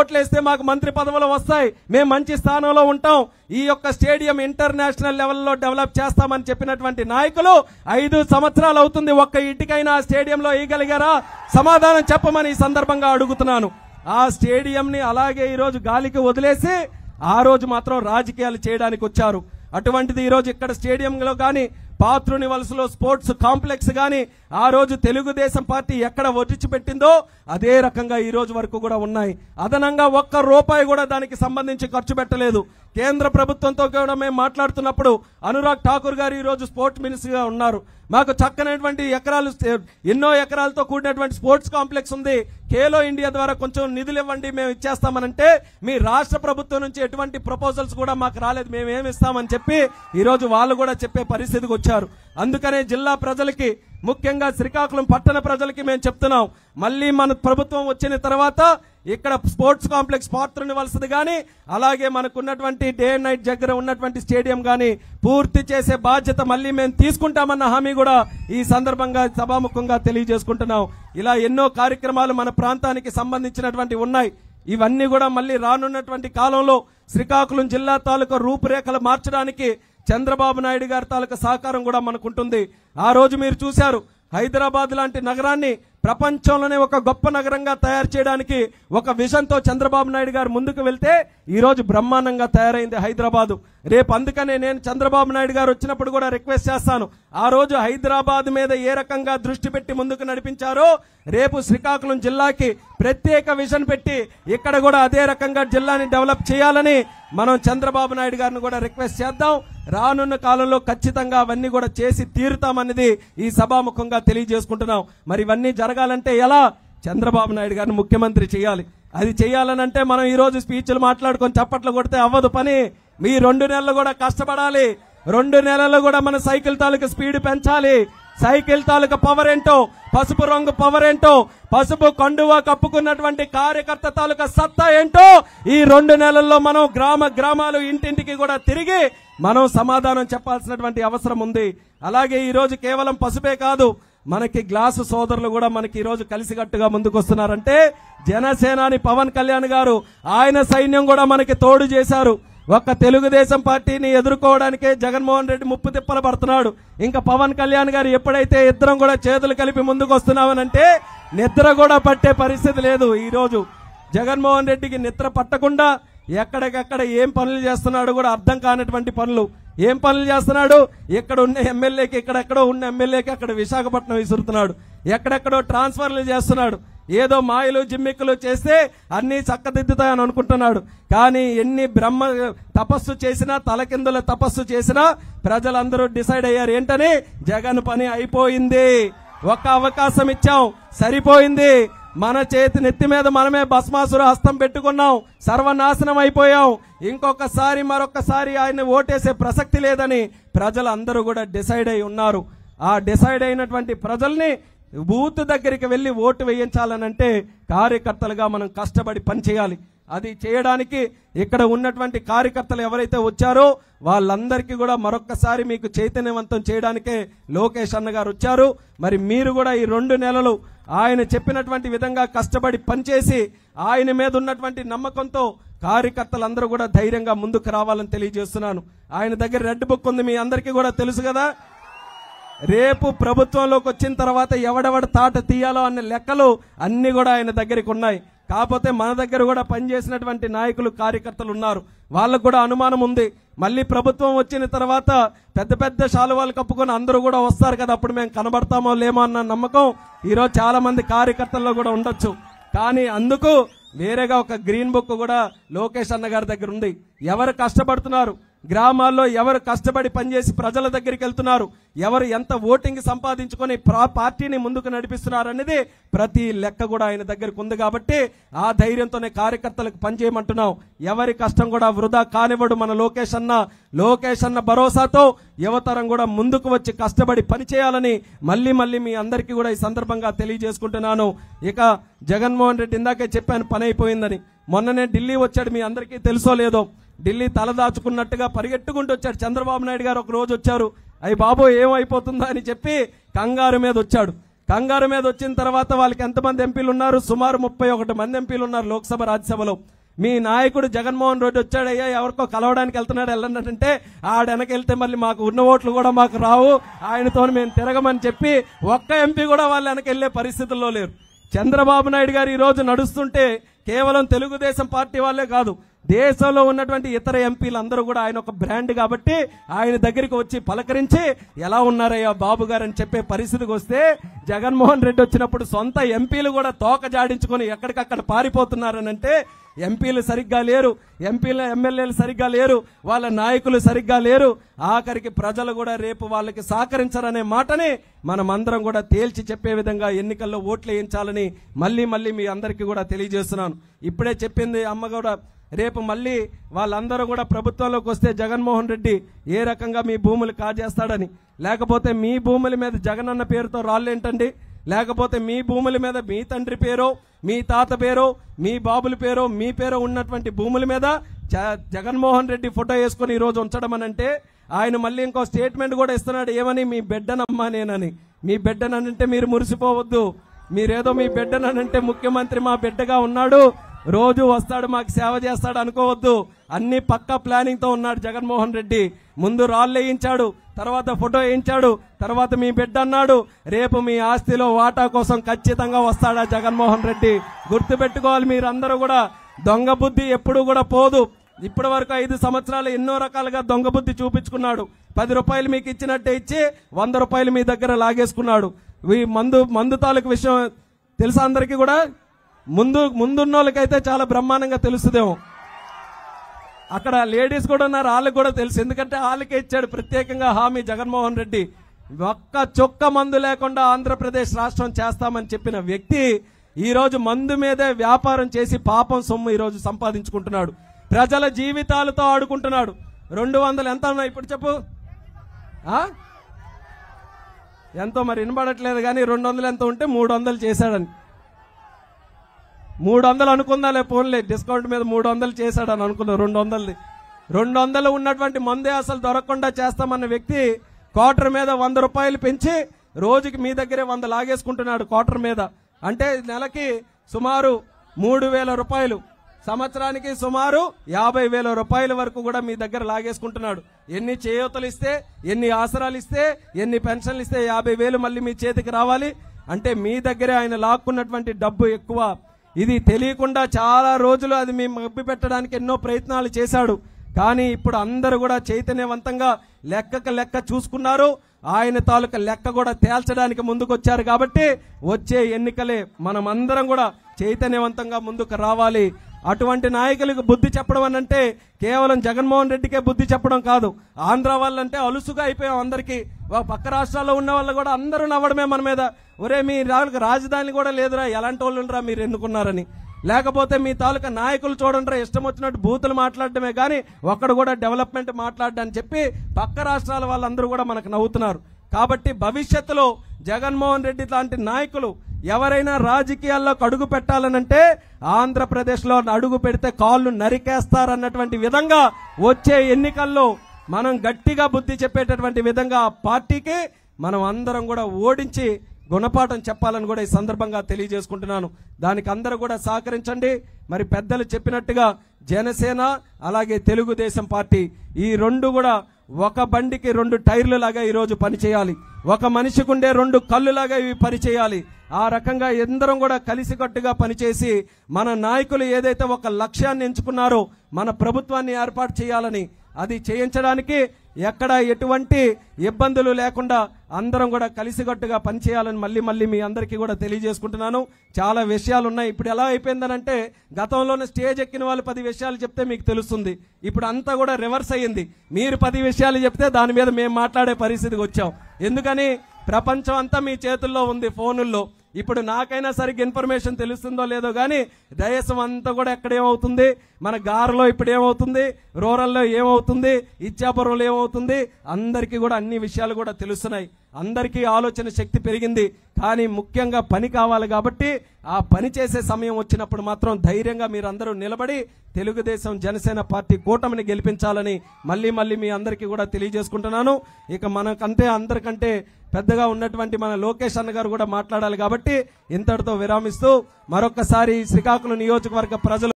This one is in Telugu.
ఓట్లేస్తే మాకు మంత్రి పదవులు వస్తాయి, మేము మంచి స్థానంలో ఉంటాం, ఈ యొక్క స్టేడియం ఇంటర్నేషనల్ లెవెల్లో డెవలప్ చేస్తామని చెప్పినటువంటి నాయకులు 5 సంవత్సరాలు అవుతుంది. ఒక్క ఇటుకైనా ఆ స్టేడియంలో వేయగలిగారా? సమాధానం చెప్పమని ఈ సందర్భంగా అడుగుతున్నాను. ఆ స్టేడియం ని అలాగే ఈ రోజు గాలికి వదిలేసి ఆ రోజు మాత్రం రాజకీయాలు చేయడానికి వచ్చారు. అటువంటిది ఈ రోజు ఇక్కడ స్టేడియంలో కానీ పాత్రుని వలసలో స్పోర్ట్స్ కాంప్లెక్స్ గాని ఆ రోజు తెలుగుదేశం పార్టీ ఎక్కడ ఒడిచిపెట్టిందో అదే రకంగా ఈ రోజు వరకు కూడా ఉన్నాయి. అదనంగా ఒక్క రూపాయి కూడా దానికి సంబంధించి ఖర్చు పెట్టలేదు. కేంద్ర ప్రభుత్వంతో కూడా మేము మాట్లాడుతున్నప్పుడు అనురాగ్ ఠాకూర్ గారు ఈ రోజు స్పోర్ట్స్ మినిస్టర్ గా ఉన్నారు. మాకు చక్కనటువంటి ఎన్నో ఎకరాలతో కూడినటువంటి స్పోర్ట్స్ కాంప్లెక్స్ ఉంది, ఖేలో ఇండియా ద్వారా కొంచెం నిధులు ఇవ్వండి మేము ఇచ్చేస్తామనంటే మీ రాష్ట్ర ప్రభుత్వం నుంచి ఎటువంటి ప్రపోజల్స్ కూడా మాకు రాలేదు, మేమేమి ఇస్తామని చెప్పి ఈ రోజు వాళ్ళు కూడా చెప్పే పరిస్థితికి వచ్చారు. అందుకనే జిల్లా ప్రజలకి, ముఖ్యంగా శ్రీకాకుళం పట్టణ ప్రజలకి మేము చెప్తున్నాం, మళ్ళీ మన ప్రభుత్వం వచ్చిన తర్వాత ఇక్కడ స్పోర్ట్స్ కాంప్లెక్స్ పాత్రని వలసది గాని అలాగే మనకున్నటువంటి డే అండ్ నైట్ దగ్గర ఉన్నటువంటి స్టేడియం గాని పూర్తి చేసే బాధ్యత మళ్ళీ మేము తీసుకుంటామన్న హామీ కూడా ఈ సందర్భంగా సభాముఖంగా తెలియజేసుకుంటున్నాం. ఇలా ఎన్నో కార్యక్రమాలు మన ప్రాంతానికి సంబంధించినటువంటి ఉన్నాయి. ఇవన్నీ కూడా మళ్ళీ రానున్నటువంటి కాలంలో శ్రీకాకుళం జిల్లా తాలూకా రూపురేఖలు మార్చడానికి చంద్రబాబు నాయుడు గారి తాలూకా సహకారం కూడా మనకుంటుంది. ఆ రోజు మీరు చూశారు, హైదరాబాద్ లాంటి నగరాన్ని ప్రపంచంలోనే ఒక గొప్ప నగరంగా తయారు చేయడానికి ఒక విజన్తో చంద్రబాబు నాయుడు గారు ముందుకు వెళ్తే ఈ రోజు బ్రహ్మాండంగా తయారైంది హైదరాబాదు. రేపు అందుకనే నేను చంద్రబాబు నాయుడు గారు వచ్చినప్పుడు కూడా రిక్వెస్ట్ చేస్తాను, ఆ రోజు హైదరాబాద్ మీద ఏ రకంగా దృష్టి పెట్టి ముందుకు నడిపించారో రేపు శ్రీకాకుళం జిల్లాకి ప్రత్యేక విజన్ పెట్టి ఇక్కడ కూడా అదే రకంగా జిల్లాని డెవలప్ చేయాలని మనం చంద్రబాబు నాయుడు గారిని కూడా రిక్వెస్ట్ చేద్దాం. రానున్న కాలంలో ఖచ్చితంగా అవన్నీ కూడా చేసి తీరుతామన్నది ఈ సభాముఖంగా తెలియజేసుకుంటున్నాం. మరి ఇవన్నీ జరగాలంటే ఎలా? చంద్రబాబు నాయుడు గారిని ముఖ్యమంత్రి చేయాలి. అది చేయాలనంటే మనం ఈ రోజు స్పీచ్లు మాట్లాడుకొని చప్పట్లు కొడితే అవ్వదు పని. మీ 2 నెలలు కూడా కష్టపడాలి. 2 నెలలు కూడా మన సైకిల్ తాలూకా స్పీడ్ పెంచాలి. సైకిల్ తాలూకా పవర్ ఏంటో, పసుపు రంగు పవర్ ఏంటో, పసుపు కండువా కప్పుకున్నటువంటి కార్యకర్త తాలూకా సత్తా ఏంటో ఈ 2 నెలల్లో మనం గ్రామాలు ఇంటింటికి కూడా తిరిగి మనం సమాధానం చెప్పాల్సినటువంటి అవసరం ఉంది. అలాగే ఈ రోజు కేవలం పసుపే కాదు, మనకి గ్లాసు సోదరులు కూడా మనకి ఈ రోజు కలిసికట్టుగా ముందుకు వస్తున్నారంటే జనసేనాని పవన్ కళ్యాణ్ గారు, ఆయన సైన్యం కూడా మనకి తోడు చేశారు. ఒక్క తెలుగుదేశం పార్టీని ఎదుర్కోవడానికే జగన్మోహన్ రెడ్డి ముప్పు తిప్పలు పడుతున్నాడు. ఇంకా పవన్ కళ్యాణ్ గారు ఎప్పుడైతే ఇద్దరం కూడా చేతులు కలిపి ముందుకు వస్తున్నామనంటే నిద్ర కూడా పట్టే పరిస్థితి లేదు. ఈ రోజు జగన్మోహన్ రెడ్డికి నిద్ర పట్టకుండా ఎక్కడికక్కడ ఏం పనులు చేస్తున్నాడు కూడా అర్థం కానటువంటి పనులు. ఏం పనులు చేస్తున్నాడు? ఇక్కడ ఉన్న ఎమ్మెల్యేకి, ఇక్కడెక్కడో ఉన్న ఎమ్మెల్యేకి అక్కడ విశాఖపట్నం విసురుతున్నాడు, ఎక్కడెక్కడో ట్రాన్స్ఫర్లు చేస్తున్నాడు. ఏదో మాయలు జిమ్మిక్కులు చేస్తే అన్ని చక్కదిద్దుతాయని అనుకుంటున్నాడు. కానీ ఎన్ని బ్రహ్మ తపస్సు చేసినా, తలకిందుల తపస్సు చేసినా ప్రజలందరూ డిసైడ్ అయ్యారు ఏంటని, జగన్ పని అయిపోయింది, ఒక్క అవకాశం ఇచ్చాం, సరిపోయింది, మన చేతి నెత్తి మీద మనమే భస్మాసుర హస్తం పెట్టుకున్నాం, సర్వనాశనం అయిపోయాం, ఇంకొకసారి మరొకసారి ఆయన ఓటేసే ప్రసక్తి లేదని ప్రజలందరూ కూడా డిసైడ్ అయి ఉన్నారు. ఆ డిసైడ్ అయినటువంటి ప్రజల్ని బూత్ దగ్గరికి వెళ్లి ఓటు వేయించాలనంటే కార్యకర్తలుగా మనం కష్టపడి పనిచేయాలి. అది చేయడానికి ఇక్కడ ఉన్నటువంటి కార్యకర్తలు ఎవరైతే వచ్చారో వాళ్ళందరికీ కూడా మరొక్కసారి మీకు చైతన్యవంతం చేయడానికే లోకేష్ అన్న గారు వచ్చారు. మరి మీరు కూడా ఈ 2 నెలలు ఆయన చెప్పినటువంటి విధంగా కష్టపడి పనిచేసి ఆయన మీద ఉన్నటువంటి నమ్మకంతో కార్యకర్తలందరూ కూడా ధైర్యంగా ముందుకు రావాలని తెలియజేస్తున్నాను. ఆయన దగ్గర రెడ్ బుక్ ఉంది, మీ అందరికీ కూడా తెలుసు కదా. రేపు ప్రభుత్వంలోకి వచ్చిన తర్వాత ఎవడెవడ తాట తీయాలో అనే లెక్కలు అన్ని కూడా ఆయన దగ్గరికి ఉన్నాయి. కాకపోతే మన దగ్గర కూడా పనిచేసినటువంటి నాయకులు, కార్యకర్తలు ఉన్నారు, వాళ్ళకు కూడా అనుమానం ఉంది. మళ్ళీ ప్రభుత్వం వచ్చిన తర్వాత పెద్ద పెద్ద శాలువాలు కప్పుకొని అందరూ కూడా వస్తారు కదా, అప్పుడు మేము కనబడతామో లేమో అన్న నమ్మకం ఈరోజు చాలా మంది కార్యకర్తల్లో కూడా ఉండొచ్చు. కానీ అందుకు వేరేగా ఒక గ్రీన్ బుక్ కూడా లోకేష్ అన్న గారి దగ్గర ఉంది. ఎవరు కష్టపడుతున్నారు, గ్రామాల్లో ఎవరు కష్టపడి పనిచేసి ప్రజల దగ్గరికి వెళ్తున్నారు, ఎవరు ఎంత ఓటింగ్ సంపాదించుకొని పార్టీని ముందుకు నడిపిస్తున్నారు అనేది ప్రతి లెక్క కూడా ఆయన దగ్గరకు ఉంది. కాబట్టి ఆ ధైర్యంతోనే కార్యకర్తలకు పనిచేయమంటున్నాం. ఎవరి కష్టం కూడా వృధా కానివ్వడు మన లోకేష్ అన్న భరోసాతో యువతరం కూడా ముందుకు వచ్చి కష్టపడి పనిచేయాలని మళ్ళీ మీ అందరికీ కూడా ఈ సందర్భంగా తెలియజేసుకుంటున్నాను. ఇక జగన్మోహన్ రెడ్డి ఇందాకే చెప్పాను పని అయిపోయిందని. మొన్ననే ఢిల్లీ వచ్చాడు, మీ అందరికీ తెలుసో లేదో. ఢిల్లీ తలదాచుకున్నట్టుగా పరిగెట్టుకుంటూ వచ్చాడు. చంద్రబాబు నాయుడు గారు ఒక రోజు వచ్చారు, అయ్యి బాబు ఏమైపోతుందా అని చెప్పి కంగారు మీద వచ్చాడు. కంగారు మీద వచ్చిన తర్వాత వాళ్ళకి ఎంతమంది ఎంపీలు ఉన్నారు? సుమారు 31 మంది ఎంపీలు ఉన్నారు లోక్సభ రాజ్యసభలో. మీ నాయకుడు జగన్మోహన్ రెడ్డి వచ్చాడయ్యా, ఎవరికో కలవడానికి వెళ్తున్నాడు, వెళ్ళంటే వెనకెళ్తే మళ్ళీ మాకు ఉన్న ఓట్లు కూడా మాకు రావు, ఆయనతో మేము తిరగమని చెప్పి ఒక్క ఎంపీ కూడా వాళ్ళు వెనకెళ్లే పరిస్థితుల్లో లేరు. చంద్రబాబు నాయుడు గారు ఈ రోజు నడుస్తుంటే కేవలం తెలుగుదేశం పార్టీ వాళ్ళే కాదు, దేశంలో ఉన్నటువంటి ఇతర ఎంపీలు అందరూ కూడా ఆయన ఒక బ్రాండ్ కాబట్టి ఆయన దగ్గరికి వచ్చి పలకరించి ఎలా ఉన్నారయ్యా బాబు గారు అని చెప్పే పరిస్థితికి వస్తే, జగన్మోహన్ రెడ్డి వచ్చినప్పుడు సొంత ఎంపీలు కూడా తోక జాడించుకొని ఎక్కడికక్కడ పారిపోతున్నారనంటే ఎంపీలు సరిగ్గా లేరు, ఎమ్మెల్యేలు సరిగ్గా లేరు, వాళ్ళ నాయకులు సరిగ్గా లేరు, ఆఖరికి ప్రజలు కూడా రేపు వాళ్ళకి సహకరించరనే మాటని మనమందరం కూడా తేల్చి చెప్పే విధంగా ఎన్నికల్లో ఓట్లు వేయించాలని మళ్ళీ మీ అందరికీ కూడా తెలియజేస్తున్నాను. ఇప్పుడే చెప్పింది అమ్మ కూడా, రేపు మళ్ళీ వాళ్ళందరూ కూడా ప్రభుత్వంలోకి వస్తే జగన్మోహన్ రెడ్డి ఏ రకంగా మీ భూములు కాజేస్తాడని, లేకపోతే మీ భూముల మీద జగనన్న పేరుతో రాళ్ళేంటండి, లేకపోతే మీ భూముల మీద మీ తండ్రి పేరో మీ తాత పేరో మీ బాబుల పేరో మీ పేరో ఉన్నటువంటి భూముల మీద జగన్మోహన్ రెడ్డి ఫోటో వేసుకుని ఈరోజు ఉంచడం అనంటే, ఆయన మళ్ళీ ఇంకో స్టేట్మెంట్ కూడా ఇస్తున్నాడు, ఏమని, మీ బిడ్డనమ్మా నేనని. మీ బిడ్డనంటే మీరు మురిసిపోవద్దు, మీరేదో మీ బిడ్డనంటే ముఖ్యమంత్రి మా బిడ్డగా ఉన్నాడు, రోజు వస్తాడు మాకు సేవ చేస్తాడు అనుకోవద్దు. అన్ని పక్కా ప్లానింగ్ తో ఉన్నాడు జగన్మోహన్ రెడ్డి. ముందు రాళ్ళు వేయించాడు, తర్వాత ఫోటో వేయించాడు, తర్వాత మీ బిడ్డ అన్నాడు, రేపు మీ ఆస్తిలో వాటా కోసం ఖచ్చితంగా వస్తాడా జగన్మోహన్ రెడ్డి. గుర్తుపెట్టుకోవాలి మీరందరూ కూడా, దొంగ బుద్ధి ఎప్పుడు కూడా పోదు. ఇప్పటి వరకు 5 సంవత్సరాలు ఎన్నో రకాలుగా దొంగ బుద్ధి చూపించుకున్నాడు. 10 రూపాయలు మీకు ఇచ్చినట్టే ఇచ్చి 100 రూపాయలు మీ దగ్గర లాగేసుకున్నాడు. ఈ మందు తాలూకు విషయం తెలుసా అందరికీ కూడా? ముందున్న వాళ్ళకైతే చాలా బ్రహ్మాండంగా తెలుస్తుందేమో. అక్కడ లేడీస్ కూడా ఉన్నారు, వాళ్ళకి కూడా తెలుసు, ఎందుకంటే వాళ్ళకే ఇచ్చాడు ప్రత్యేకంగా హామీ జగన్మోహన్ రెడ్డి. ఒక్క చొక్క మందు లేకుండా ఆంధ్రప్రదేశ్ రాష్ట్రం చేస్తామని చెప్పిన వ్యక్తి ఈరోజు మందు మీదే వ్యాపారం చేసి పాపం సొమ్ము ఈరోజు సంపాదించుకుంటున్నాడు, ప్రజల జీవితాలతో ఆడుకుంటున్నాడు. 200 ఎంత ఉన్నాయి ఇప్పుడు చెప్పు? ఎంతో మరి వినబడట్లేదు కానీ 200 ఎంత ఉంటే 300 చేశాడని. 300 అనుకుందాలే, పోన్లే డిస్కౌంట్ మీద 300 చేశాడని అనుకున్నా. 200 ఉన్నటువంటి మందే అసలు దొరకకుండా చేస్తామన్న వ్యక్తి క్వార్టర్ మీద 100 రూపాయలు పెంచి రోజుకి మీ దగ్గరే 100 లాగేసుకుంటున్నాడు క్వార్టర్ మీద. అంటే నెలకి సుమారు 3,000 రూపాయలు, సంవత్సరానికి సుమారు 50,000 రూపాయల వరకు కూడా మీ దగ్గర లాగేసుకుంటున్నాడు. ఎన్ని చేయూతలు ఇస్తే, ఎన్ని ఆసరాలు ఇస్తే, ఎన్ని పెన్షన్లు ఇస్తే 50,000 మళ్ళీ మీ చేతికి రావాలి అంటే మీ దగ్గరే ఆయన లాక్కున్నటువంటి డబ్బు ఎక్కువ. ఇది తెలియకుండా చాలా రోజులు అది మీ మభ్య పెట్టడానికి ఎన్నో ప్రయత్నాలు చేశాడు. కానీ ఇప్పుడు అందరూ కూడా చైతన్యవంతంగా లెక్క చూసుకున్నారు. ఆయన తాలూకా లెక్క కూడా తేల్చడానికి ముందుకొచ్చారు. కాబట్టి వచ్చే ఎన్నికలే మనం అందరం కూడా చైతన్యవంతంగా ముందుకు రావాలి. అటువంటి నాయకులకు బుద్ధి చెప్పడం అనంటే కేవలం జగన్మోహన్ రెడ్డికే బుద్ధి చెప్పడం కాదు. ఆంధ్ర వాళ్ళంటే అలుసుగా అయిపోయాం అందరికీ. పక్క రాష్ట్రాల్లో ఉన్న వాళ్ళు కూడా అందరూ నవ్వడమే మన మీద. ఒరే మీ రాజధాని కూడా లేదురా, ఎలాంటి వాళ్ళు మీరు ఎన్నుకున్నారని. లేకపోతే మీ తాలూకా నాయకులు చూడండి ఇష్టం వచ్చినట్టు బూతులు మాట్లాడటమే కానీ ఒక్కడు కూడా డెవలప్మెంట్ మాట్లాడని చెప్పి పక్క రాష్ట్రాల వాళ్ళందరూ కూడా మనకు నవ్వుతున్నారు. కాబట్టి భవిష్యత్తులో జగన్మోహన్ రెడ్డి లాంటి నాయకులు ఎవరైనా రాజకీయాల్లో అడుగు పెట్టాలనంటే ఆంధ్రప్రదేశ్లో అడుగు పెడితే కాళ్ళు నరికేస్తారన్నటువంటి విధంగా వచ్చే ఎన్నికల్లో మనం గట్టిగా బుద్ధి చెప్పేటటువంటి విధంగా ఆ పార్టీకి మనం అందరం కూడా ఓడించి గుణపాఠం చెప్పాలని కూడా ఈ సందర్భంగా తెలియజేసుకుంటున్నాను. దానికి అందరూ కూడా సహకరించండి. మరి పెద్దలు చెప్పినట్టుగా జనసేన అలాగే తెలుగుదేశం పార్టీ ఈ రెండు కూడా ఒక బండికి 2 టైర్లు లాగా ఈరోజు పనిచేయాలి. ఒక మనిషికి ఉండే 2 కళ్ళు లాగా ఇవి పనిచేయాలి. ఆ రకంగా అందరం కూడా కలిసికట్టుగా పనిచేసి మన నాయకులు ఏదైతే ఒక లక్ష్యాన్ని ఎంచుకున్నారో మన ప్రభుత్వాన్ని ఏర్పాటు చేయాలని, అది చేయించడానికి ఎక్కడ ఎటువంటి ఇబ్బందులు లేకుండా అందరం కూడా కలిసికట్టుగా పనిచేయాలని మళ్ళీ మీ అందరికీ కూడా తెలియజేసుకుంటున్నాను. చాలా విషయాలు ఉన్నాయి. ఇప్పుడు ఎలా అయిపోయిందనంటే గతంలోనే స్టేజ్ ఎక్కిన వాళ్ళు 10 విషయాలు చెప్తే మీకు తెలుస్తుంది. ఇప్పుడు అంతా కూడా రివర్స్ అయ్యింది. మీరు 10 విషయాలు చెప్తే దాని మీద మేము మాట్లాడే పరిస్థితికి వచ్చాం. ఎందుకని ప్రపంచం అంతా మీ చేతుల్లో ఉంది, ఫోనుల్లో. ఇప్పుడు నాకైనా సరిగ్గా ఇన్ఫర్మేషన్ తెలుస్తుందో లేదో కానీ దేశం అంతా కూడా ఎక్కడేమవుతుంది, మన గారులో ఇప్పుడు ఏమవుతుంది, రూరల్లో ఏమవుతుంది, ఇచ్చాపురంలో ఏమవుతుంది, అందరికీ కూడా అన్ని విషయాలు కూడా తెలుస్తున్నాయి. అందరికీ ఆలోచన శక్తి పెరిగింది. కానీ ముఖ్యంగా పని కావాలి. కాబట్టి ఆ పని చేసే సమయం వచ్చినప్పుడు మాత్రం ధైర్యంగా మీరందరూ నిలబడి తెలుగుదేశం జనసేన పార్టీ కూటమిని గెలిపించాలని మళ్ళీ మీ అందరికీ కూడా తెలియజేసుకుంటున్నాను. ఇక మనకంటే అందరికంటే పెద్దగా ఉన్నటువంటి మన లోకేష్ అన్న గారు కూడా మాట్లాడాలి కాబట్టి ఇంతటితో విరామిస్తూ మరొక్కసారి శ్రీకాకుళం నియోజకవర్గ ప్రజలు